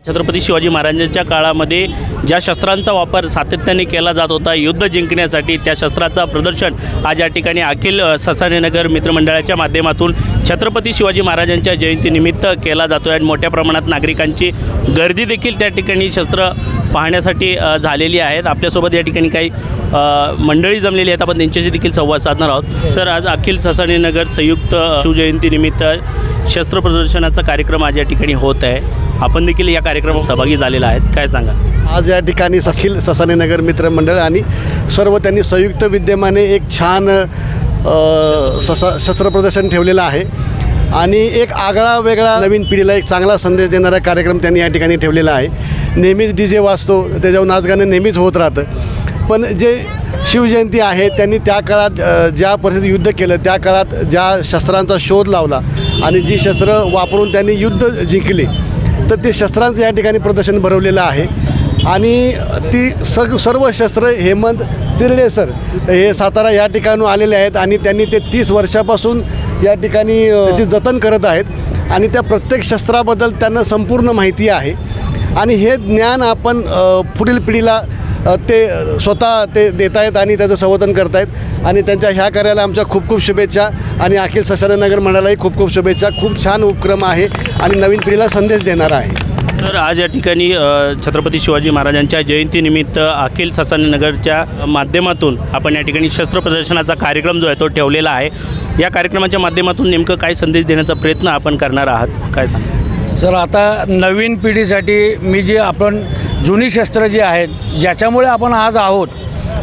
छत्रपती शिवाजी महाराजांच्या काळामध्ये ज्या शस्त्रांचा वापर सातत्याने केला जात होता युद्ध जिंकण्यासाठी, त्या शस्त्राचं प्रदर्शन आज या ठिकाणी अखिल ससानेनगर मित्रमंडळाच्या माध्यमातून छत्रपती शिवाजी महाराजांच्या जयंतीनिमित्त केला जातो आणि मोठ्या प्रमाणात नागरिकांची गर्दी देखील त्या ठिकाणी शस्त्र पाहण्यासाठी झालेली आहेत। आपल्यासोबत या ठिकाणी काही मंडळी जमलेली आहेत, आपण त्यांच्याशी देखील संवाद साधणार आहोत। सर, आज अखिल ससानेनगर संयुक्त शिवजयंतीनिमित्त शस्त्र प्रदर्शनाचा कार्यक्रम आज या ठिकाणी होत आहे, आपण देखील या कार्यक्रमात सहभागी झालेला आहेत, काय सांगा? आज या ठिकाणी अखिल ससानेनगर मित्रमंडळ आणि सर्व त्यांनी संयुक्त विद्यमाने एक छान शस्त्र प्रदर्शन ठेवलेलं आहे आणि एक आगळा वेगळा नवीन पिढीला एक चांगला संदेश देणारा कार्यक्रम त्यांनी या ठिकाणी ठेवलेला आहे। नेहमीच DJ वाजतो, त्याच्यावर नाचगाणं नेहमीच होत राहतं, पण जे शिवजयंती आहे त्यांनी त्या काळात ज्या परिस्थितीत युद्ध केलं, त्या काळात ज्या शस्त्रांचा शोध लावला आणि जी शस्त्र वापरून त्यांनी युद्ध जिंकले, तर ते शस्त्रांचं या ठिकाणी प्रदर्शन भरवलेलं आहे। आणि ती सर्व शस्त्र हेमंत तिर्डे सर हे सातारा या ठिकाणून आलेले आहेत आणि त्यांनी ते 30 वर्षापासून या ठिकाणी त्याची जतन करत आहेत आणि त्या प्रत्येक शस्त्राबद्दल त्यांना संपूर्ण माहिती आहे आणि हे ज्ञान आपण पुढील पिढीला ते स्वतः ते देत आहेत आणि त्याचं संवर्धन करत आहेत आणि त्यांच्या ह्या कार्याला आमच्या खूप खूप शुभेच्छा आणि अखिल ससानेनगर मंडळालाही खूप खूप शुभेच्छा। खूप छान उपक्रम आहे आणि नवीन पिढीला संदेश देणारा आहे। तर आज या ठिकाणी छत्रपती शिवाजी महाराजांच्या जयंतीनिमित्त अखिल ससानेनगरच्या माध्यमातून आपण या ठिकाणी शस्त्र प्रदर्शनाचा कार्यक्रम जो आहे तो ठेवलेला आहे। या कार्यक्रमाच्या माध्यमातून नेमकं काय संदेश देण्याचा प्रयत्न आपण करणार आहात, काय सांगा? सर, आता नवीन पिढीसाठी मी जे आपण जुनी शस्त्र जी आहेत ज्याच्यामुळे आपण आज आहोत,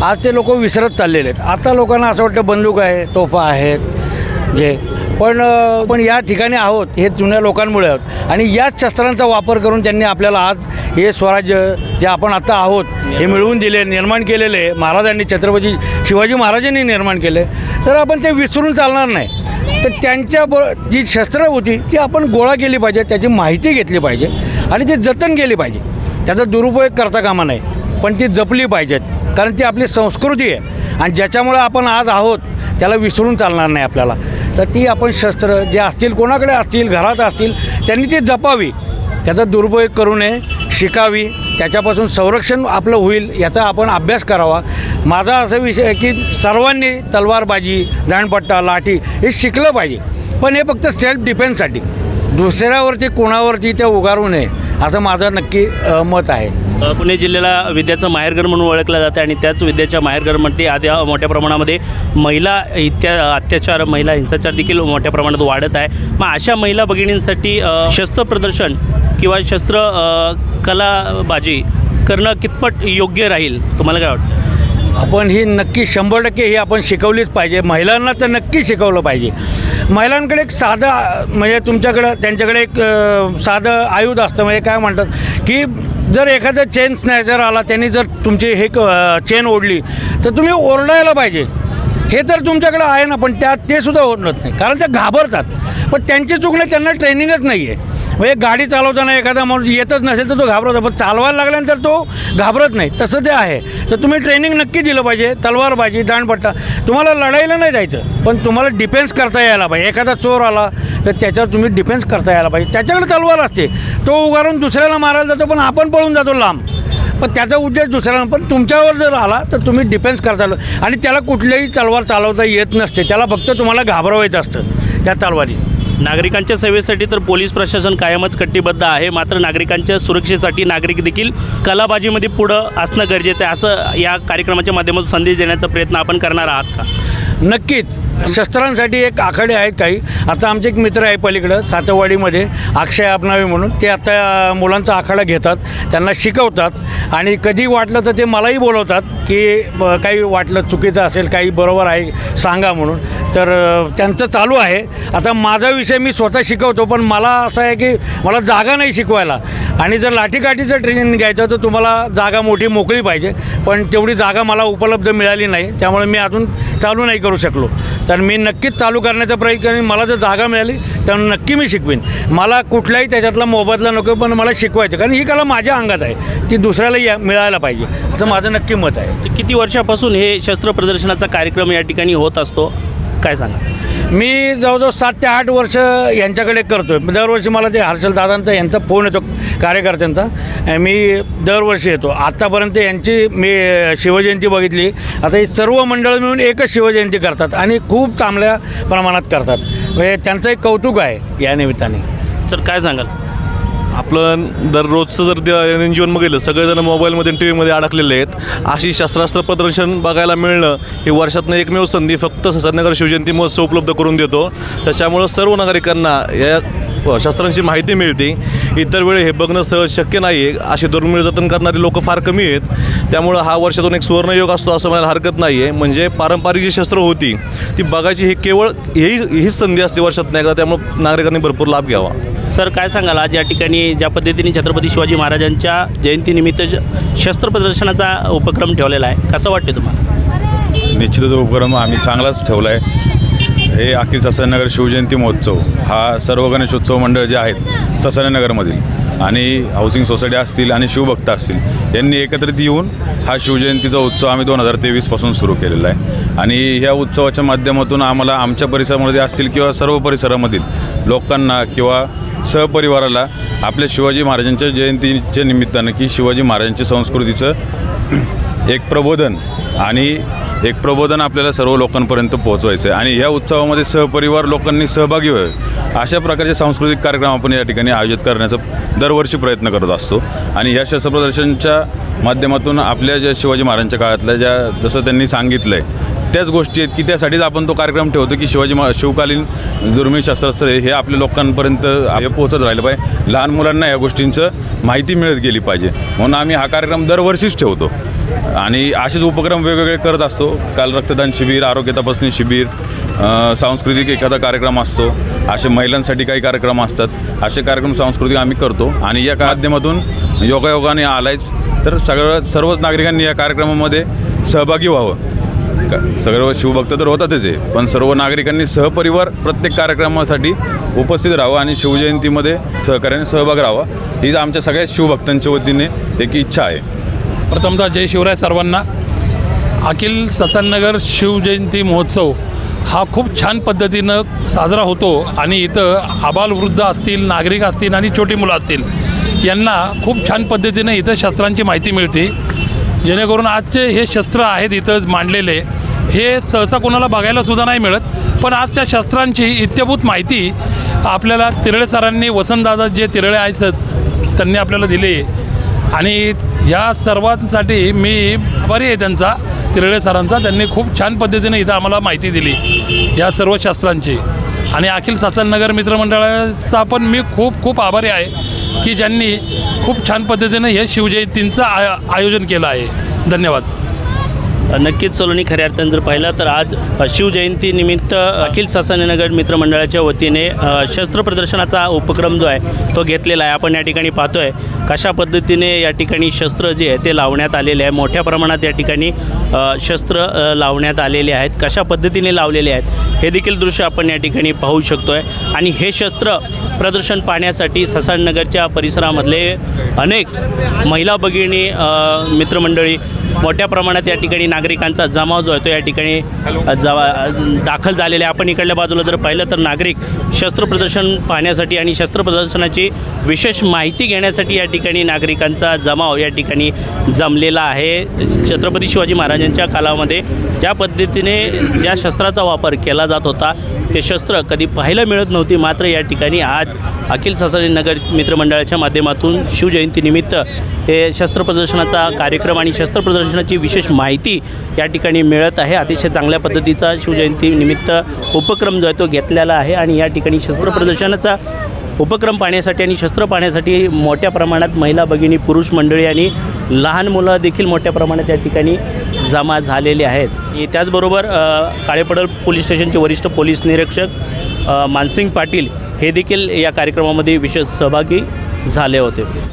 आज ते लोक विसरत चाललेले आहेत। आता लोकांना असं वाटतं बंदूक आहे, तोफा आहेत जे, पण या ठिकाणी आहोत हे जुन्या लोकांमुळे आहोत आणि याच शस्त्रांचा वापर करून त्यांनी आपल्याला आज हे स्वराज्य जे आपण आता आहोत हे मिळवून दिले, निर्माण केलेले महाराजांनी, छत्रपती शिवाजी महाराजांनी निर्माण केले, तर आपण ते विसरून चालणार नाही। तर त्यांच्या जी शस्त्र होती ती आपण गोळा केली पाहिजे, त्याची माहिती घेतली पाहिजे आणि ती जतन केली पाहिजे, त्याचा दुरुपयोग करता कामा नये, पण ती जपली पाहिजेत, कारण ती आपली संस्कृती आहे आणि ज्याच्यामुळे आपण आज आहोत त्याला विसरून चालणार नाही आपल्याला। तर ती आपण शस्त्र जे असतील, कोणाकडे असतील, घरात असतील, त्यांनी ती जपावी, त्याचा दुरुपयोग करू नये, शिकावी, त्याच्यापासून संरक्षण आपलं होईल याचा आपण अभ्यास करावा। माझा असा विषय आहे की सर्वांनी तलवारबाजी, दांडपट्टा, लाठी हे शिकलं पाहिजे, पण हे फक्त सेल्फ डिफेन्ससाठी, दुसऱ्यावरती कोणावरती ते उगारू नये असं माझं नक्की मत आहे। पुणे जिल्ह्याला विद्याचं माहेरघर म्हणून ओळखलं जातं आणि त्याच विद्याच्या माहेरघरमध्ये आधी मोठ्या प्रमाणामध्ये महिला अत्याचार, महिला हिंसाचार देखील मोठ्या प्रमाणात वाढत आहे। मग अशा महिला भगिनींसाठी शस्त्र प्रदर्शन किंवा शस्त्र कलाबाजी करणं कितपट योग्य राहील, तुम्हाला काय वाटतं? आपण ही नक्की 100% ही आपण शिकवलीच पाहिजे, महिलांना तर नक्की शिकवलं पाहिजे। महिलांकडे एक साधं म्हणजे तुमच्याकडं त्यांच्याकडे एक साधं आयुध असतं, म्हणजे काय म्हणतात की जर एखादा चेन स्नॅचर आला, त्यांनी जर तुमची हे चेन ओढली तर तुम्ही ओरडायला पाहिजे, हे तर तुमच्याकडे आहे ना, पण ते सुद्धा ओरडत नाही, कारण ते घाबरतात, पण त्यांची चूक नाही, त्यांना ट्रेनिंगच नाही आहे। म्हणजे गाडी चालवताना एखादा माणूस येतच नसेल तर तो घाबरतो, पण चालवायला लागल्यानंतर तो घाबरत नाही, तसं ते आहे। तर तुम्ही ट्रेनिंग नक्की दिलं पाहिजे, तलवारबाजी, दांडपट्टा, तुम्हाला लढायला नाही जायचं, पण तुम्हाला डिफेन्स करता यायला पाहिजे। एखादा चोर आला तर त्याच्यावर तुम्ही डिफेन्स करता यायला पाहिजे, त्याच्याकडे तलवार असते, तो उगारून दुसऱ्याला मारायला जातो, पण आपण पळून जातो लांब, पण त्याचा उद्देश दुसऱ्याला, पण तुमच्यावर जर आला तर तुम्ही डिफेन्स करता आलं आणि त्याला कुठलीही तलवार चालवता येत नसते, त्याला फक्त तुम्हाला घाबरवायचं असतं त्या तलवारी। नागरिकांच्या सेवेसाठी तर पोलीस प्रशासन कायमच कटिबद्ध आहे, मात्र नागरिकांच्या सुरक्षेसाठी नागरिक देखील कलाबाजीमध्ये पुढं असणं गरजेचं आहे, असं या कार्यक्रमाच्या माध्यमातून संदेश देण्याचा प्रयत्न आपण करणार आहात का? नक्कीच। शस्त्रांसाठी एक आखाडे आहेत काही, आता आमचे एक मित्र आहे पलीकडं सातवाडीमध्ये, अक्षय आपणावे म्हणून, ते आता मुलांचा आखाडा घेतात, त्यांना शिकवतात आणि कधी वाटलं तर ते मलाही बोलवतात की काही वाटलं चुकीचं असेल, काही बरोबर आहे सांगा म्हणून, तर त्यांचं चालू आहे। आता माझा विषय मी स्वतः शिकवतो, पण मला असं आहे की मला जागा नाही शिकवायला, आणि जर लाठीकाठीचं ट्रेनिंग घ्यायचं तर तुम्हाला जागा मोठी मोकळी पाहिजे, पण तेवढी जागा मला उपलब्ध मिळाली नाही, त्यामुळे मी अजून चालू नाही करू शकलो। तर मी नक्कीच चालू करण्याचा प्रयत्न करेन, मला जर जागा मिळाली तर नक्की मी शिकवीन, मला कुठलाही त्याच्यातला मोबदला नको, पण मला शिकवायचं, कारण ही कला माझ्या अंगात आहे, ती दुसऱ्याला मिळायला पाहिजे असं माझं नक्की मत आहे। किती वर्षापासून हे शस्त्र प्रदर्शनाचा कार्यक्रम या ठिकाणी होत असतो? काय सांगा? मी जवळजवळ 7 ते 8 वर्ष यांच्याकडे करतो आहे. दरवर्षी मला ते हर्षल दादांचा यांचा फोन येतो कार्यकर्त्यांचा, मी दरवर्षी येतो. आत्तापर्यंत यांची मी शिवजयंती बघितली. आता ही सर्व मंडळं मिळून एकच शिवजयंती करतात आणि खूप चांगल्या प्रमाणात करतात. म्हणजे त्यांचं एक कौतुक आहे या निमित्ताने. सर काय सांगाल? आपलं दररोजचं जर जीवन बघितलं, सगळेजण मोबाईलमध्ये टी व्हीमध्ये अडकलेले आहेत. अशी शस्त्रास्त्र प्रदर्शन बघायला मिळणं ही वर्षातनं एकमेव संधी फक्त ससाननगर शिवजयंती महोत्सव उपलब्ध करून देतो. त्याच्यामुळं सर्व नागरिकांना या शस्त्रांची माहिती मिळते. इतर वेळी हे बघणं सहज शक्य नाही आहे. अशी दुर्मिळ जतन करणारी लोक फार कमी आहेत. त्यामुळं हा वर्षातून एक सुवर्णयोग असतो असं म्हणायला हरकत नाही आहे. म्हणजे पारंपरिक जी शस्त्र होती ती बघायची ही केवळ हीच संधी असते वर्षात नाही का. त्यामुळं नागरिकांनी भरपूर लाभ घ्यावा. सर काय सांगाल, आज या ठिकाणी ज्या पद्धतीने छत्रपती शिवाजी महाराजांच्या जयंतीनिमित्त शस्त्र प्रदर्शनाचा उपक्रम ठेवलेला आहे, कसं वाटते तुम्हाला? निश्चितच उपक्रम आम्ही चांगलाच ठेवला आहे. हे अखिल ससानीनगर शिवजयंती महोत्सव हा सर्व गणेशोत्सव मंडळ जे आहेत ससानीनगरमधील आणि हाऊसिंग सोसायटी असतील आणि शिवभक्त असतील यांनी एकत्रित येऊन हा शिवजयंतीचा उत्सव आम्ही 2023पासून सुरू केलेला आहे. आणि ह्या उत्सवाच्या माध्यमातून आम्हाला आमच्या परिसरामध्ये असतील किंवा सर्व परिसरामधील लोकांना किंवा सहपरिवाराला आपल्या शिवाजी महाराजांच्या जयंतीच्या निमित्तानं की शिवाजी महाराजांच्या संस्कृतीचं एक प्रबोधन आपल्याला सर्व लोकांपर्यंत पोहोचवायचं आहे. आणि ह्या उत्सवामध्ये सहपरिवार लोकांनी सहभागी व्हावे अशा प्रकारचे सांस्कृतिक कार्यक्रम आपण या ठिकाणी आयोजित करण्याचा दरवर्षी प्रयत्न करत असतो. आणि ह्या शस्त्र प्रदर्शनच्या माध्यमातून आपल्या ज्या शिवाजी महाराजांच्या काळातल्या ज्या जसं त्यांनी सांगितलं आहे त्याच गोष्टी आहेत की त्यासाठीच आपण तो कार्यक्रम ठेवतो की शिवकालीन दुर्मिळ शस्त्रास्त्रे हे आपल्या लोकांपर्यंत हे पोहोचत राहिलं पाहिजे. लहान मुलांना या गोष्टींचं माहिती मिळत गेली पाहिजे म्हणून आम्ही हा कार्यक्रम दरवर्षीच ठेवतो. आणि असेच उपक्रम वेगवेगळे करत असतो. काल रक्तदान शिबिर, आरोग्य तपासणी शिबिर, सांस्कृतिक एखादा कार्यक्रम असतो, असे महिलांसाठी काही कार्यक्रम असतात. असे कार्यक्रम सांस्कृतिक आम्ही करतो. आणि या माध्यमातून योगायोगाने आलायच तर सर्वच नागरिकांनी या कार्यक्रमामध्ये सहभागी व्हावं. सर्व शिवभक्त तर होतातच आहे पण सर्व नागरिकांनी सहपरिवार प्रत्येक कार्यक्रमासाठी उपस्थित राहावं आणि शिवजयंतीमध्ये सहकार्याने सहभाग राहावा ही आमच्या सगळ्या शिवभक्तांच्या वतीने एक इच्छा आहे. प्रथमतः जय शिवराय सर्वांना. अखिल ससाननगर शिवजयंती महोत्सव हा खूप छान पद्धतीनं साजरा होतो आणि इथं आबालवृद्ध असतील, नागरिक असतील आणि छोटी मुलं असतील यांना खूप छान पद्धतीनं इथं शस्त्रांची माहिती मिळते. जेणेकरून आजचे हे शस्त्र आहेत इथं मांडलेले हे सहसा कोणाला बघायलासुद्धा नाही मिळत. पण आज त्या शस्त्रांची इत्याभूत माहिती आपल्याला तिरळे सरांनी, वसंतदादा जे तिरळे आहेत त्यांनी आपल्याला दिली. आणि या सर्वांसाठी मी आभारी आहे त्यांचा, तिरळे सरांचा. त्यांनी खूप छान पद्धतीने इथं आम्हाला माहिती दिली या सर्व शस्त्रांची. आणि अखिल ससाननगर मित्रमंडळाचा पण मी खूप आभारी आहे की ज्यांनी खूप छान पद्धतीने हे शिवजयंतींचं आयोजन केलं आहे. धन्यवाद. नक्कीच सलोनी, खऱ्या अर्थानं जर पाहिलं तर आज शिवजयंतीनिमित्त अखिल ससानीनगर मित्रमंडळाच्या वतीने शस्त्र प्रदर्शनाचा उपक्रम जो आहे तो घेतलेला आहे. आपण या ठिकाणी पाहतो आहे कशा पद्धतीने या ठिकाणी शस्त्र जे आहे ते लावण्यात आलेले आहे. मोठ्या प्रमाणात या ठिकाणी शस्त्र लावण्यात आलेले आहेत. कशा पद्धतीने लावलेले आहेत हे देखील दृश्य आपण या ठिकाणी पाहू शकतो आहे. आणि हे शस्त्र प्रदर्शन पाहण्यासाठी ससाननगरच्या परिसरामधले अनेक महिला भगिनी मित्रमंडळी मोठ्या प्रमाणात या ठिकाणी नागरिकांचा जमाव जो आहे तो या ठिकाणी दाखल झालेला आहे. आपण इकडल्या बाजूला जर पाहिलं तर नागरिक शस्त्र प्रदर्शन पाहण्यासाठी आणि शस्त्र प्रदर्शनाची विशेष माहिती घेण्यासाठी या ठिकाणी नागरिकांचा जमाव या ठिकाणी जमलेला आहे. छत्रपती शिवाजी महाराजांच्या काळामध्ये ज्या पद्धतीने ज्या शस्त्राचा वापर केला जात होता ते शस्त्र कधी पाहायला मिळत नव्हती. मात्र या ठिकाणी आज अखिल ससानीनगर मित्रमंडळाच्या माध्यमातून शिवजयंतीनिमित्त हे शस्त्र प्रदर्शनाचा कार्यक्रम आणि शस्त्र प्रदर्शनाची विशेष माहिती या ठिकाणी मिळत आहे. अतिशय चांगल्या पद्धतीचा शिवजयंतीनिमित्त उपक्रम जो आहे तो घेतलेला आहे. आणि या ठिकाणी शस्त्र प्रदर्शनाचा उपक्रम पाहण्यासाठी आणि शस्त्र पाहण्यासाठी मोठ्या प्रमाणात महिला भगिनी, पुरुष मंडळी आणि लहान मुलं देखील मोठ्या प्रमाणात या ठिकाणी जमा झालेले आहेत. त्याचबरोबर काळेपडळ पोलीस स्टेशनचे वरिष्ठ पोलीस निरीक्षक मानसिंग पाटील हे देखील या कार्यक्रमामध्ये विशेष सहभागी झाले होते.